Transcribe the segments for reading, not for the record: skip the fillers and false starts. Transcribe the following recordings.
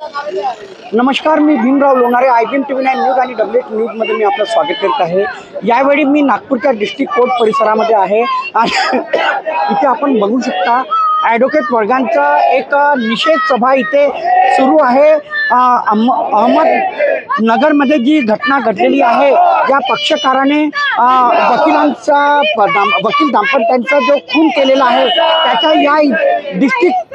नमस्कार, मी Bhimrao Lonare, IBM TV9 news आणि WH न्यूजमध्ये मी आपलं स्वागत करत आहे। यावेळी मी नागपूरच्या डिस्ट्रिक्ट कोर्ट परिसरामध्ये आहे आणि इथे आपण बघू शकता ॲडव्होकेट वर्गांचा एक निषेध सभा इथे सुरू आहे। अहमदनगरमध्ये जी घटना घडलेली आहे, या पक्षकाराने वकील दाम्पत्यांचा जो खून केलेला आहे त्याचा या डिस्ट्रिक्ट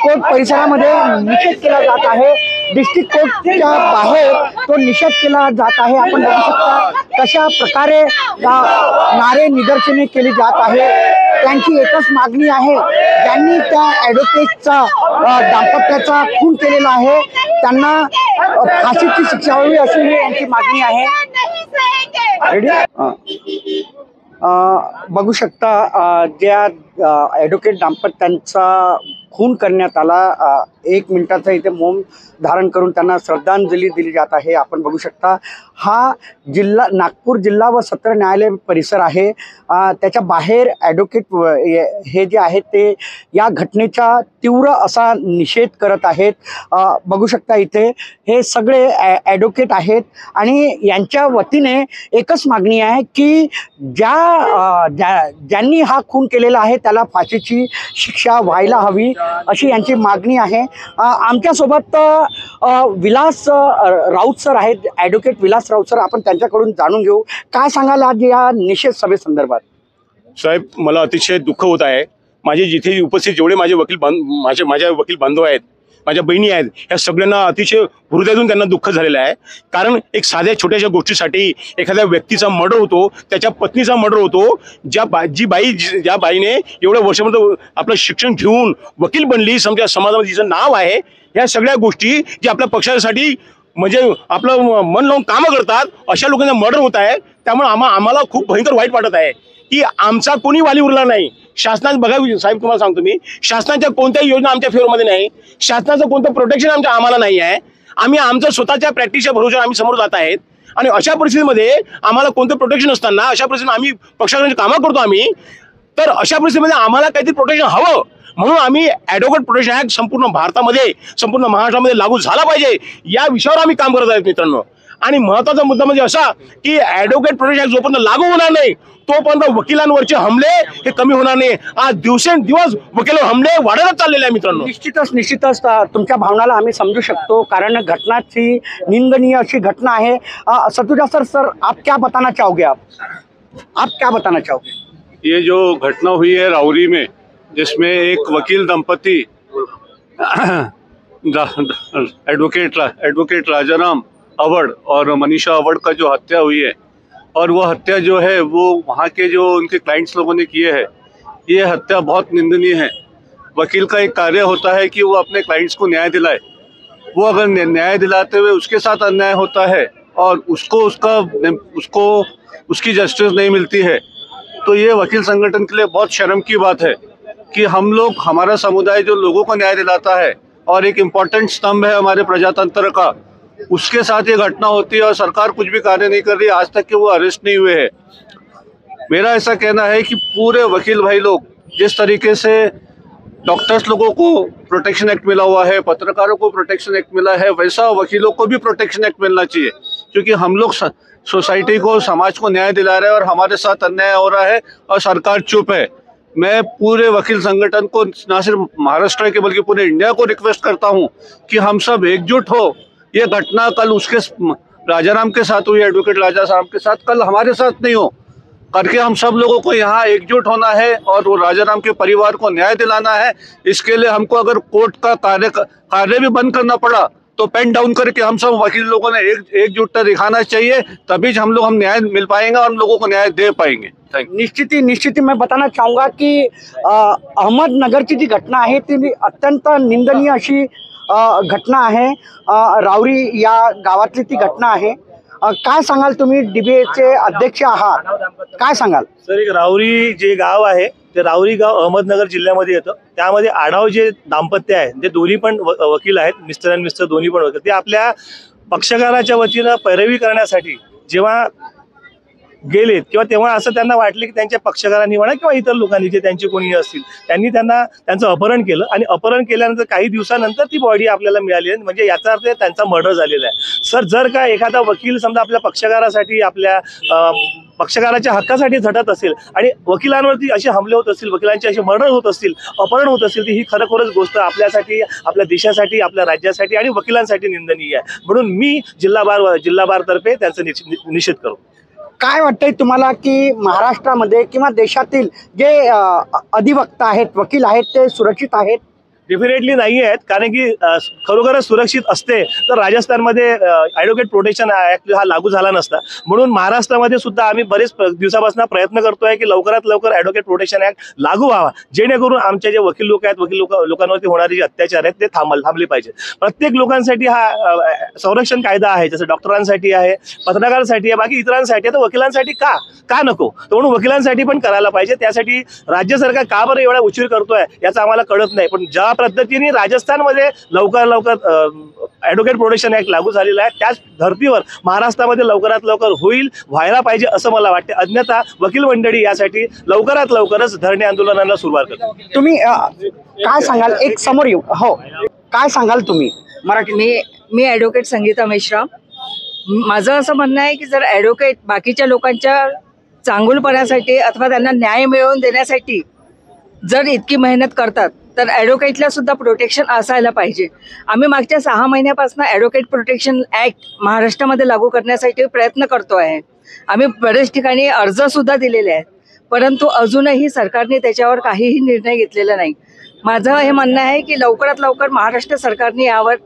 कोर्ट परिसरामध्ये निषेध केला जात आहे। डिस्ट्रिक्ट कोर्टच्या बाहेर तो निषेध केला जात आहे। आपण बघू शकता कशा प्रकारे नारे निदर्शने केली जात आहे। त्यांची एकच मागणी आहे, ज्यांनी त्या ॲडव्होकेटचा दाम्पत्याचा खून केलेला आहे त्यांना फाशीची शिक्षा व्हावी अशी ही यांची मागणी आहे। बघू शकता ज्या ॲडव्होकेट दाम्पत्यांचा खून करण्यात आला, 1 मिनिटाचा इथे मौन धारण करून त्यांना श्रद्धांजली दिली जात आहे। आपण बघू शकता हा नागपूर जिल्हा व सत्र न्यायालय परिसर आहे। त्याच्या बाहेर ॲडव्होकेट हे जे आहेत ते या घटनेचा तीव्र असा निषेध करत आहेत। बघू शकता इथे हे सगळे ॲडव्होकेट आहेत आणि यांच्या वतीने एकच मागणी आहे की ज्यांनी हा खून केलेला आहे त्याला फाशीची शिक्षा व्हायला हवी अशी यांची मागणी आहे। आमच्यासोबत विलास राऊत सर आहेत, ॲडव्होकेट विलास राऊत सर, आपण त्यांच्याकडून जाणून घेऊ काय सांगाल आज या निषेध सभेसंदर्भात। साहेब, मला अतिशय दुःख होत आहे। माझे जिथे उपस्थित जेवढे माझे माझ्या वकील बांधव आहेत, माझ्या बहिणी आहेत, या सगळ्यांना अतिशय हृदयातून त्यांना दुःख झालेलं आहे। कारण एक साध्या छोट्याशा गोष्टीसाठी एखाद्या व्यक्तीचा मर्डर होतो, त्याच्या पत्नीचा मर्डर होतो। ज्या बाईने एवढ्या वर्षामध्ये आपलं शिक्षण घेऊन वकील बनली, समजा समाजामध्ये तिचं नाव आहे, या सगळ्या गोष्टी जे आपल्या पक्षासाठी म्हणजे आपलं मन लावून कामं करतात, अशा लोकांना मर्डर होत आहे। त्यामुळे आम्हाला खूप भयंकर वाईट वाटत आहे की आमचा कोणी वाली उरला नाही। शासनात बघा साहेब, तुम्हाला सांगतो मी, शासनाच्या कोणत्याही योजना आमच्या फेवरमध्ये नाही, शासनाचं कोणतं प्रोटेक्शन आम्हाला नाही आहे। आम्ही आमच्या स्वतःच्या प्रॅक्टिसच्या भरोश्यावर आम्ही समोर जात आहेत आणि अशा परिस्थितीमध्ये आम्हाला कोणतं प्रोटेक्शन नसताना अशा परिस्थितीत आम्ही पक्षाकडे कामं करतो आम्ही, तर अशा परिस्थितीमध्ये आम्हाला काहीतरी प्रोटेक्शन हवं म्हणून आम्ही ॲडव्होकेट प्रोटेक्शन ॲक्ट संपूर्ण भारतामध्ये, संपूर्ण महाराष्ट्रामध्ये लागू झाला पाहिजे या विषयावर आम्ही काम करत आहोत मित्रांनो। आणि महत्त्वाचा मुद्दा म्हणजे असा की ॲडव्होकेट प्रोटेक्शन ॲक्ट जोपर्यंत लागू होणार नाही तोपर्यंत वकिलांवरचे हमले हे कमी होणार नाही। आज दिवसेंदिवस वकिलांवर हमले वाढतच चाललेले आहे मित्रांनो। निश्चितच तुमच्या भावनाला आम्ही समजू शकतो, कारण घटनाची निंदनीय अशी घटना आहे। सतुजा सर, आप क्या बताना चाहोगे? आप क्या बताना चाहोगे? ये जो घटना हुई है राउरी में, जिसमें एक वकील दंपति एडवोकेट राजाराम अवड़ और मनीषा अवड़ का जो हत्या हुई है, और वो हत्या जो है वो वहाँ के जो उनके क्लाइंट्स लोगों ने किए हैं, ये हत्या बहुत निंदनीय है। वकील का एक कार्य होता है कि वो अपने क्लाइंट्स को न्याय दिलाए। वो अगर न्याय दिलाते हुए उसके साथ अन्याय होता है और उसको उसकी जस्टिस नहीं मिलती है, तो ये वकील संगठन के लिए बहुत शर्म की बात है कि हमारा समुदाय जो लोगों को न्याय दिलाता है और एक इम्पॉर्टेंट स्तंभ है हमारे प्रजातंत्र का, उसके साथ ये घटना होती है और सरकार कुछ भी कार्य नहीं कर रही। आज तक के वो अरेस्ट नहीं हुए हैं। मेरा ऐसा कहना है कि पूरे वकील भाई लोग, जिस तरीके से डॉक्टर्स लोगों को प्रोटेक्शन एक्ट मिला हुआ है, पत्रकारों को प्रोटेक्शन एक्ट मिला है, वैसा वकीलों को भी प्रोटेक्शन एक्ट मिलना चाहिए। क्योंकि हम लोग सोसाइटी को, समाज को न्याय दिला रहे हैं और हमारे साथ अन्याय हो रहा है और सरकार चुप है। मैं पूरे वकील संगठन को, ना सिर्फ महाराष्ट्र के बल्कि पूरे इंडिया को रिक्वेस्ट करता हूं कि हम सब एकजुट हो। ये घटना कल उसके राजाराम के साथ हुई, एडवोकेट राजाराम के साथ, कल हमारे साथ नहीं हो करके हम सब लोगों को यहाँ एकजुट होना है और वो राजाराम के परिवार को न्याय दिलाना है। इसके लिए हमको अगर कोर्ट का कार्य भी बंद करना पड़ा तो पेन डाउन करके हम सब वकील लोगों ने एकजुटता दिखाना चाहिए, तभी हम न्याय मिल पाएंगे और हम लोगों को न्याय दे पाएंगे। निश्चित मैं बताना चाहूँगा कि अहमदनगरची जी घटना आहे ती अत्यंत निंदनीय अशी घटना आहे। राउरी या गावातली ती घटना आहे। काय सांगाल तुम्ही, DBAचे अध्यक्ष आहात, काय सांगाल? सर, एक राउरी जे गाव आहे ते राउरी गाव अहमदनगर जिल्ह्यामध्ये येतं। त्यामध्ये आढाव जे दाम्पत्य आहे, ते दोन्ही पण वकील आहेत, मिस्टर आणि मिस्टर दोन्ही पण वकील, ते आपल्या पक्षकाराच्या वतीनं पैरवी करण्यासाठी जेव्हा गेलेत किंवा तेव्हा असं त्यांना वाटले की त्यांच्या पक्षकारांनी म्हणा किंवा इतर लोकांनी जे त्यांचे कोणी असतील त्यांनी त्यांचं अपहरण केलं आणि अपहरण केल्यानंतर काही दिवसानंतर ती बॉडी आपल्याला मिळाली आहे, म्हणजे याचा अर्थ त्यांचा मर्डर झालेला आहे. सर, जर का एखादा वकील समजा आपल्या पक्षकारासाठी आपल्या पक्षकाराच्या हक्कासाठी झटत असेल आणि वकिलांवरती असे हमले होत असतील, वकिलांचे असे मर्डर होत असतील, अपहरण होत असतील, तर ही खरोखरच गोष्ट आपल्यासाठी, आपल्या देशासाठी, आपल्या राज्यासाठी आणि वकिलांसाठी निंदनीय आहे. म्हणून मी जिल्हा बार तर्फे त्यांचा निषेध करू. काय वाटतंय तुम्हाला की महाराष्ट्रामध्ये किंवा देशातील जे अधिवक्ता आहेत, वकील आहेत, ते सुरक्षित आहेत? डेफिनेटली नाही आहेत, कारण की खरोखरच सुरक्षित असते तर राजस्थानमध्ये ॲडव्होकेट प्रोटेक्शन ॲक्ट हा लागू झाला नसता. म्हणून महाराष्ट्रामध्ये सुद्धा आम्ही बरेच दिवसापासून प्रयत्न करतोय की लवकरात लवकर ॲडव्होकेट प्रोटेक्शन ॲक्ट लागू व्हावा, जेणेकरून आमचे जे वकील लोक आहेत, लोकांवरती होणारे जे अत्याचार आहेत ते थांबले पाहिजे. प्रत्येक लोकांसाठी हा संरक्षण कायदा आहे, जसं डॉक्टरांसाठी आहे, पत्रकारांसाठी आहे, बाकी इतरांसाठी आहे, तर वकिलांसाठी का नको? तर म्हणून वकिलांसाठी पण करायला पाहिजे. त्यासाठी राज्य सरकार का बरं एवढा उशीर करतोय याचं आम्हाला कळत नाही. पण ज्या पद्धतीने राजस्थानमध्ये लवकर ॲडव्होकेट प्रोटेक्शन ॲक्ट लागू झालेला आहे, त्याच धर्तीवर महाराष्ट्रामध्ये लवकरात लवकर व्हायला पाहिजे असं मला वाटते. अन्यथा वकील मंडळी यासाठी लवकरच धरणे आंदोलनाला सुरुवात करतात. तुम्ही काय सांगाल? एक समोर येऊ. हो, काय सांगाल तुम्ही मराठी? मी ॲडव्होकेट संगीता मेश्राम. माझं असं म्हणणं आहे की जर ॲडव्होकेट बाकीच्या लोकांच्या चांगुलपणासाठी अथवा त्यांना न्याय मिळवून देण्यासाठी जर इतकी मेहनत करतात तर ॲडव्होकेटला सुद्धा प्रोटेक्शन असायला पाहिजे. आम्ही मागच्या 6 महिन्यापासून ॲडव्होकेट प्रोटेक्शन ॲक्ट महाराष्ट्रामध्ये लागू करण्यासाठी प्रयत्न करतो आहे. आम्ही बरेच ठिकाणी अर्जसुद्धा दिलेले आहेत, परंतु अजूनही सरकारने त्याच्यावर काहीही निर्णय घेतलेला नाही. माझं हे म्हणणं आहे की लवकरात लवकर महाराष्ट्र सरकारने यावर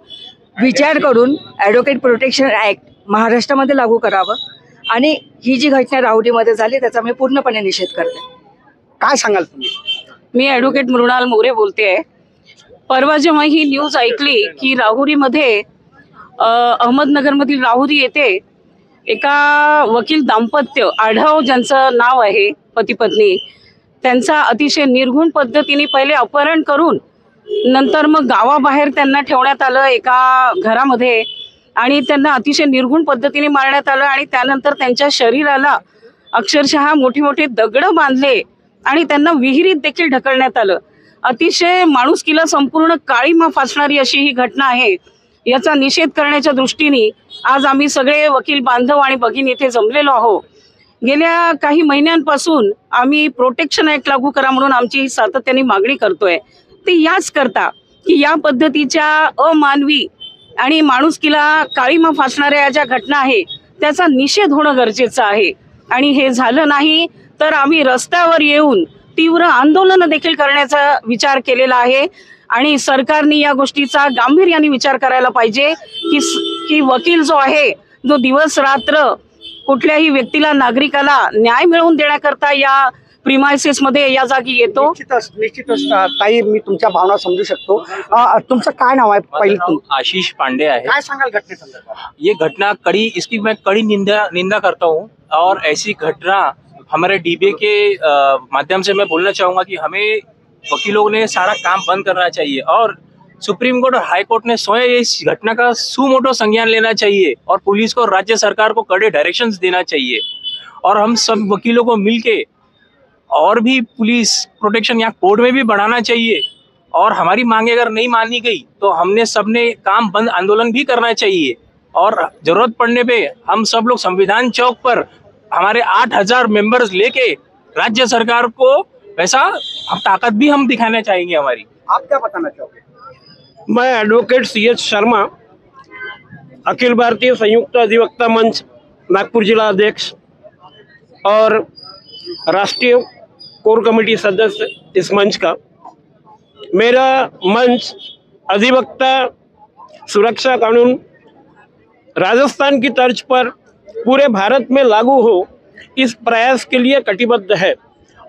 विचार करून ॲडव्होकेट प्रोटेक्शन ॲक्ट महाराष्ट्रामध्ये लागू करावं आणि ही जी घटना राहुरीमध्ये झाली त्याचा मी पूर्णपणे निषेध करते. काय सांगाल तुम्ही? मी ॲडव्होकेट मृणाल मोरे बोलते आहे. परवा जेव्हा ही न्यूज ऐकली की राहुरीमध्ये अहमदनगरमधील राहुरी येथे एका वकील दाम्पत्य आढाव ज्यांचं नाव आहे, पती पत्नी, त्यांचा अतिशय निर्घुण पद्धतीने पहिले अपहरण करून नंतर मग गावाबाहेर त्यांना ठेवण्यात आलं एका घरामध्ये आणि त्यांना अतिशय निर्घुण पद्धतीने मारण्यात आलं आणि त्यानंतर त्यांच्या शरीराला अक्षरशः मोठे दगडं बांधले आणि त्यांना विहिरीत देखील ढकलण्यात आलं. अतिशय माणुसकीला संपूर्ण काळीमा फासणारी अशी ही घटना आहे. याचा निषेध करण्याच्या दृष्टीने आज आम्ही सगळे वकील बांधव आणि भगिनी इथे जमलेलो आहोत. गेल्या काही महिन्यांपासून आम्ही प्रोटेक्शन ॲक्ट लागू करा म्हणून आमची सातत्याने मागणी करतोय. ते याच करता की या पद्धतीच्या अमानवी आणि माणुसकीला काळीमा फासणाऱ्या ज्या घटना आहे त्याचा निषेध होणं गरजेचं आहे आणि हे झालं नाही तर आम्ही रस्त्यावर येऊन तीव्र आंदोलन देखील करण्याचा विचार केलेला आहे आणि सरकारने या गोष्टीचा गांभीर्याने विचार करायला पाहिजे की वकील जो आहे, जो दिवस रात्र कुठल्याही व्यक्तीला, नागरिकाला न्याय मिळवून देण्याकरता या प्रिमायसेस मध्ये या जागी येतो. निश्चितच ताई, मी तुमच्या भावना समजू शकतो. तुमचं काय नाव आहे? पहिलं आशीष पांडे है. काय सांगाल घटनेसंदर्भात? ये घटना इसकी मैं कड़ी निंदा करता हूँ और ऐसी घटना हमारे डीबीए के माध्यम से मैं बोलना चाहूंगा कि हमें वकीलों ने सारा काम बंद करना चाहिए और सुप्रीम कोर्ट और हाई कोर्ट ने स्वयं इस घटना का सुमोटो संज्ञान लेना चाहिए और पुलिस को, राज्य सरकार को कड़े डायरेक्शंस देना चाहिए और हम सब वकीलों को मिलके और भी पुलिस प्रोटेक्शन यहाँ कोर्ट में भी बढ़ाना चाहिए और हमारी मांगे अगर नहीं मानी गई तो हमने सबने काम बंद आंदोलन भी करना चाहिए और जरूरत पड़ने पे हम सब लोग संविधान चौक पर हमारे 8000 मेंबर्स लेके राज्य सरकार को वैसा ताकत भी हम दिखाना चाहेंगे हमारी. आप क्या बताना चाहोगे? मैं एडवोकेट CH शर्मा, अखिल भारतीय संयुक्त अधिवक्ता मंच नागपुर जिला अध्यक्ष और राष्ट्रीय कोर कमेटी सदस्य इस मंच का. मेरा मंच अधिवक्ता सुरक्षा कानून राजस्थान की तर्ज पर पूरे भारत में लागू हो, इस प्रयास के लिए कटिबद्ध है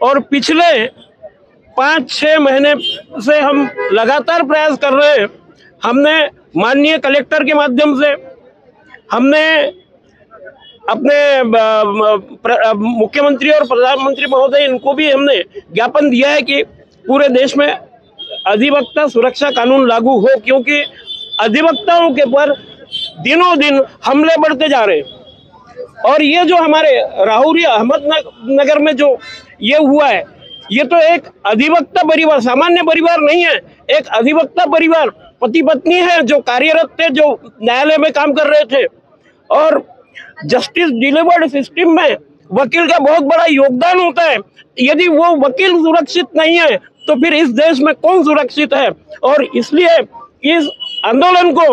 और पिछले 5-6 महीने से हम लगातार प्रयास कर रहे हैं. हमने माननीय कलेक्टर के माध्यम से, हमने अपने मुख्यमंत्री और प्रधानमंत्री महोदय इनको भी हमने ज्ञापन दिया है कि पूरे देश में अधिवक्ता सुरक्षा कानून लागू हो, क्योंकि अधिवक्ताओं के पर दिनों दिन हमले बढ़ते जा रहे हैं. और ये जो हमारे राहुरी अहमदनगर में जो ये हुआ है, ये तो एक अधिवक्ता परिवार, सामान्य परिवार नहीं है, एक अधिवक्ता परिवार, पति पत्नी है जो कार्यरत थे, जो न्यायालय में काम कर रहे थे। और जस्टिस डिलीवर्ड सिस्टम में वकील का बहुत बड़ा योगदान होता है। यदि वो वकील सुरक्षित नहीं है तो फिर इस देश में कौन सुरक्षित है? और इसलिए इस आंदोलन को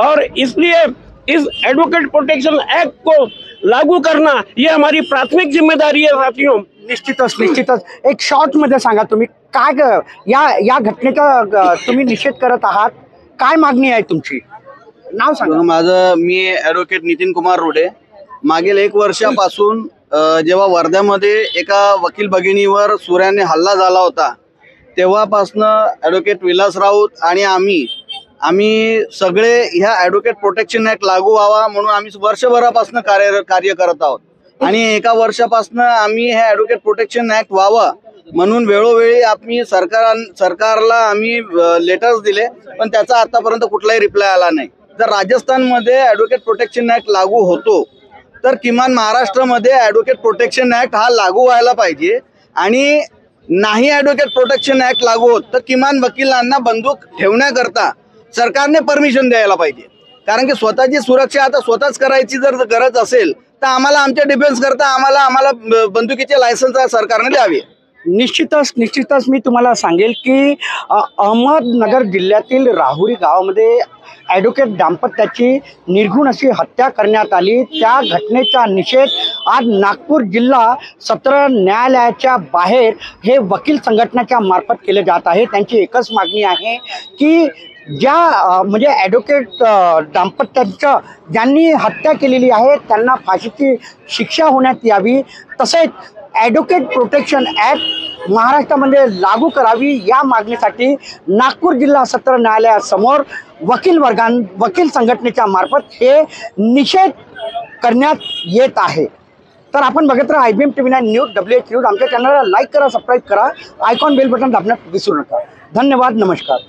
और इसलिए इस एडवोकेट प्रोटेक्शन एक्ट को लागू करना ये हमारी प्राथमिक जिम्मेदारी है साथियों। निश्चितच एक शॉर्ट मध्ये सांगा तुम्ही काय या घटनेचा तुम्ही निषेध करत आहात, काय मागणी आहे तुमची? नाव सांगा. माझं मी ॲडव्होकेट नितीन कुमार रोडे. मागील 1 वर्षापासून जेव्हा वर्ध्यामध्ये एका वकील भगिनीवर सुऱ्याने हल्ला झाला होता तेव्हापासनं ॲडव्होकेट विलास राऊत आणि आम्ही सगळे ह्या ॲडव्होकेट प्रोटेक्शन ॲक्ट लागू व्हावा म्हणून आम्ही वर्षभरापासून कार्य करत आहोत. आणि एका वर्षापासून आम्ही हे ॲडव्होकेट प्रोटेक्शन ॲक्ट व्हावं म्हणून वेळोवेळी आम्ही सरकारला आम्ही लेटर्स दिले, पण त्याचा आतापर्यंत कुठलाही रिप्लाय आला नाही. जर राजस्थानमध्ये ॲडव्होकेट प्रोटेक्शन ॲक्ट लागू होतो तर किमान महाराष्ट्रामध्ये ॲडव्होकेट प्रोटेक्शन ॲक्ट हा लागू व्हायला पाहिजे. आणि नाही ॲडव्होकेट प्रोटेक्शन ॲक्ट लागू होत तर किमान वकिलांना बंदूक ठेवण्याकरता सरकारने परमिशन द्यायला पाहिजे. कारण की स्वतःची सुरक्षा आता स्वतःच करायची जर गरज असेल तर आम्हाला आमच्या डिफेन्स करता आम्हाला बंदुकीचे लायसन्स सरकारने द्यावे. निश्चितच मी तुम्हाला सांगेल की अहमदनगर जिल्ह्यातील राहुरी गावामध्ये ॲडव्होकेट दाम्पत्याची निर्घृण अशी हत्या करण्यात आली. त्या घटनेचा निषेध आज नागपूर जिल्हा सत्र न्यायालयाच्या बाहेर हे वकील संघटनेच्या मार्फत केले जात आहे. त्यांची एकच मागणी आहे की ज्या म्हणजे ॲडव्होकेट दाम्पत्याचं ज्यांनी हत्या केलेली आहे त्यांना फाशीची शिक्षा होण्यात यावी. तसेच ॲडव्होकेट प्रोटेक्शन ॲक्ट महाराष्ट्रामध्ये लागू करावी या मागणीसाठी नागपूर जिल्हा सत्र न्यायालयासमोर वकील संघटनेच्या मार्फत हे निषेध करण्यात येत आहे. तर आपण बघत राहा IBM TV9 news WH news. आमच्या चॅनलला लाईक करा, सबस्क्राईब करा, आयकॉन बेल बटन दाबण्यात विसरू नका. धन्यवाद, नमस्कार.